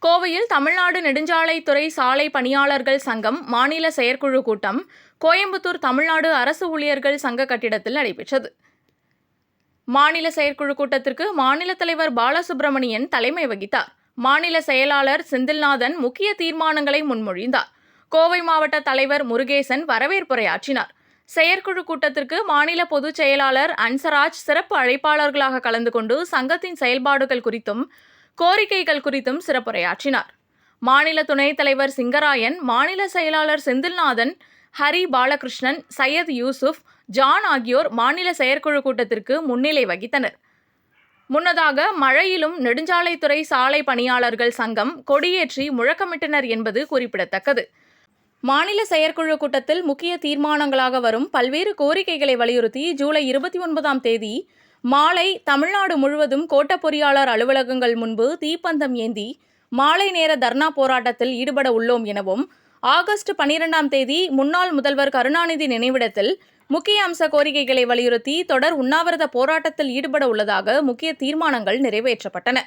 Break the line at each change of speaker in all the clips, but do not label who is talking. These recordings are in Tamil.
கோவையில் தமிழ்நாடு நெடுஞ்சாலைத்துறை சாலை பணியாளர்கள் சங்கம் மாநில செயற்குழு கூட்டம் கோயம்புத்தூர் தமிழ்நாடு அரசு ஊழியர்கள் சங்க கட்டிடத்தில் நடைபெற்றது. மாநில செயற்குழு கூட்டத்திற்கு மாநில தலைவர் பாலசுப்ரமணியன் தலைமை வகித்தார். மாநில செயலாளர் செந்தில்நாதன் முக்கிய தீர்மானங்களை முன்மொழிந்தார். கோவை மாவட்ட தலைவர் முருகேசன் வரவேற்புரையாற்றினார். செயற்குழு கூட்டத்திற்கு மாநில பொதுச் செயலாளர் அன்சராஜ் சிறப்பு அழைப்பாளர்களாக கலந்து கொண்டு சங்கத்தின் செயல்பாடுகள் குறித்தும் கோரிக்கைகள் குறித்தும் சிறப்புரையாற்றினார். மாநில துணைத் தலைவர் சிங்கராயன், மாநில செயலாளர் செந்தில்நாதன், ஹரி பாலகிருஷ்ணன், சையத் யூசுப், ஜான் ஆகியோர் மாநில செயற்குழு கூட்டத்திற்கு முன்னிலை வகித்தனர். முன்னதாக மழையிலும் நெடுஞ்சாலைத்துறை சாலை பணியாளர்கள் சங்கம் கொடியேற்றி முழக்கமிட்டனர் என்பது குறிப்பிடத்தக்கது. மாநில செயற்குழு கூட்டத்தில் முக்கிய தீர்மானங்களாக வரும் பல்வேறு கோரிக்கைகளை வலியுறுத்தி ஜூலை 29ஆம் தேதி மாலை தமிழ்நாடு முழுவதும் கோட்ட பொறியாளர் அலுவலகங்கள் முன்பு தீப்பந்தம் ஏந்தி மாலை நேர தர்ணா போராட்டத்தில் ஈடுபட உள்ளோம் எனவும், ஆகஸ்ட் 12ஆம் தேதி முன்னாள் முதல்வர் கருணாநிதி நினைவிடத்தில் முக்கிய அம்ச கோரிக்கைகளை வலியுறுத்தி தொடர் உண்ணாவிரத போராட்டத்தில் ஈடுபட உள்ளதாக முக்கிய தீர்மானங்கள் நிறைவேற்றப்பட்டன.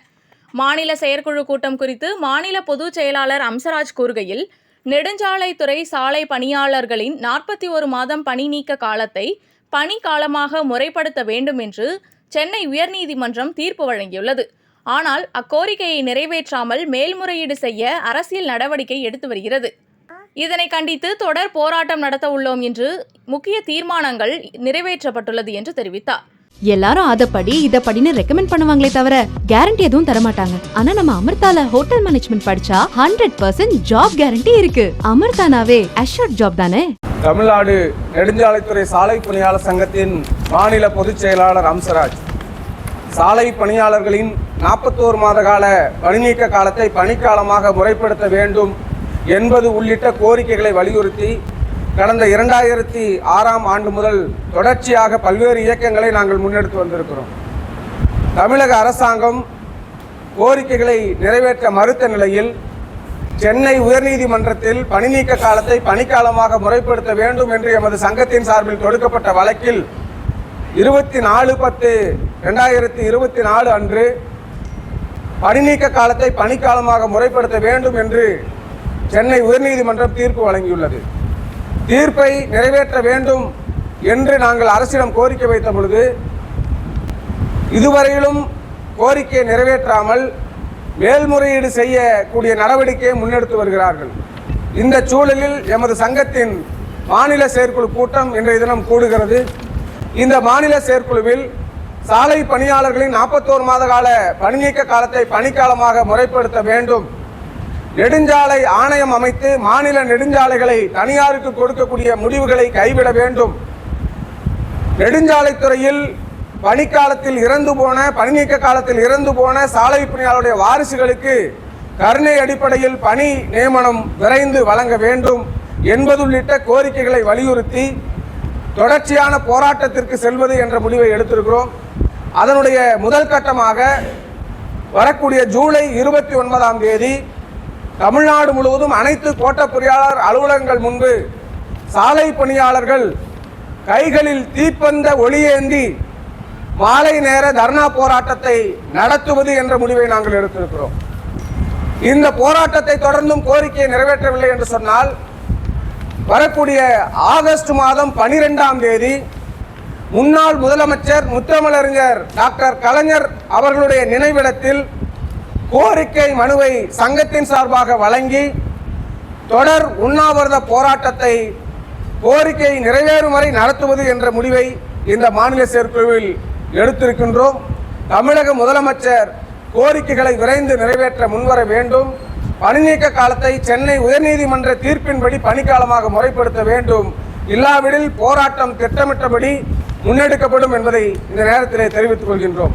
மாநில செயற்குழு கூட்டம் குறித்து மாநில பொதுச் செயலாளர் அம்சராஜ் கூறுகையில், நெடுஞ்சாலைத்துறை சாலை பணியாளர்களின் 41 மாதம் பணி நீக்க காலத்தை பணி காலமாக முறைப்படுத்த வேண்டும் என்று சென்னை உயர்நீதிமன்றம் தீர்ப்பு வழங்கியுள்ளது. ஆனால் அக்கோரிக்கையை நிறைவேற்றாமல் மேல்முறையீடு செய்ய அரசியல் நடவடிக்கை எடுத்து வருகிறது. இதனை கண்டித்து தொடர் போராட்டம் நடத்த உள்ளோம் என்று முக்கிய தீர்மானங்கள் நிறைவேற்றப்பட்டுள்ளது என்று தெரிவித்தார்.
எல்லாரும் அதப்படி இதப்படின்னு ரெக்கமெண்ட் பண்ணுவாங்களே தவிர கேரண்டி எதுவும் தரமாட்டாங்க. ஆனா நம்ம அமிர்தால ஹோட்டல் மேனேஜ்மெண்ட் படிச்சா 100% ஜாப் கேரண்டி இருக்கு. அமிர்தானாவே அஷ்யூர்ட் ஜாப் தானே.
தமிழ்நாடு நெடுஞ்சாலைத்துறை சாலை பணியாளர் சங்கத்தின் மாநில பொதுச் செயலாளர் அம்சராஜ், சாலை பணியாளர்களின் 41 மாத கால பணிநீக்க காலத்தை பணிக்காலமாக முறைப்படுத்த வேண்டும் என்பது உள்ளிட்ட கோரிக்கைகளை வலியுறுத்தி கடந்த 2006ஆம் ஆண்டு முதல் தொடர்ச்சியாக பல்வேறு இயக்கங்களை நாங்கள் முன்னெடுத்து வந்திருக்கிறோம். தமிழக அரசாங்கம் கோரிக்கைகளை நிறைவேற்ற மறுத்த நிலையில் சென்னை உயர்நீதிமன்றத்தில் பணிநீக்க காலத்தை பணிக்காலமாக முறைப்படுத்த வேண்டும் என்று எமது சங்கத்தின் சார்பில் தொடுக்கப்பட்ட வழக்கில் 24/10/2024 அன்று பணிநீக்க காலத்தை பணிக்காலமாக முறைப்படுத்த வேண்டும் என்று சென்னை உயர்நீதிமன்றம் தீர்ப்பு வழங்கியுள்ளது. தீர்ப்பை நிறைவேற்ற வேண்டும் என்று நாங்கள் அரசிடம் கோரிக்கை வைத்த பொழுது இதுவரையிலும் கோரிக்கையை நிறைவேற்றாமல் மேல்முறையீடு செய்யக்கூடிய நடவடிக்கையை முன்னெடுத்து வருகிறார்கள். இந்த சூழலில் எமது சங்கத்தின் மாநில செயற்குழு கூட்டம் இன்றைய தினம் கூடுகிறது. இந்த மாநில செயற்குழுவில் சாலை பணியாளர்களின் 41 மாத கால பணிநீக்க காலத்தை பணிக்காலமாக முறைப்படுத்த வேண்டும், நெடுஞ்சாலை ஆணையம் அமைத்து மாநில நெடுஞ்சாலைகளை தனியாருக்கு கொடுக்கக்கூடிய முடிவுகளை கைவிட வேண்டும், நெடுஞ்சாலைத்துறையில் பணிக்காலத்தில் இறந்து போன பணிநீக்க காலத்தில் இறந்து போன சாலை பணியாளருடைய வாரிசுகளுக்கு கருணை அடிப்படையில் பணி நியமனம் விரைந்து வழங்க வேண்டும் என்பது உள்ளிட்ட கோரிக்கைகளை வலியுறுத்தி தொடர்ச்சியான போராட்டத்திற்கு செல்வது என்ற முடிவை எடுத்திருக்கிறோம். அதனுடைய முதல் கட்டமாக வரக்கூடிய ஜூலை 29ஆம் தேதி தமிழ்நாடு முழுவதும் அனைத்து கோட்ட பொறியாளர் அலுவலகங்கள் முன்பு சாலை பணியாளர்கள் கைகளில் தீப்பந்த ஒளியேந்தி மாலை நேர தர்ணா போராட்டத்தை நடத்துவது என்ற முடிவை நாங்கள் எடுத்திருக்கிறோம். இந்த போராட்டத்தை தொடர்ந்தும் கோரிக்கையை நிறைவேற்றவில்லை என்று சொன்னால் வரக்கூடிய ஆகஸ்ட் மாதம் 12ஆம் தேதி முன்னாள் முதலமைச்சர் முத்தமிழறிஞர் டாக்டர் கலைஞர் அவர்களுடைய நினைவிடத்தில் கோரிக்கை மனுவை சங்கத்தின் சார்பாக வழங்கி தொடர் உண்ணாவிரத போராட்டத்தை கோரிக்கை நிறைவேறும் வரை நடத்துவது என்ற முடிவை இந்த மாநில செயற்குழுவில் எடுத்திருக்கின்றோம். தமிழக முதலமைச்சர் கோரிக்கைகளை விரைந்து நிறைவேற்ற முன்வர வேண்டும், பணிநீக்க காலத்தை சென்னை உயர்நீதிமன்ற தீர்ப்பின்படி பணிக்காலமாக முறைப்படுத்த வேண்டும், இல்லாவிடில் போராட்டம் திட்டமிட்டபடி முன்னெடுக்கப்படும் என்பதை இந்த நேரத்திலே தெரிவித்துக் கொள்கின்றோம்.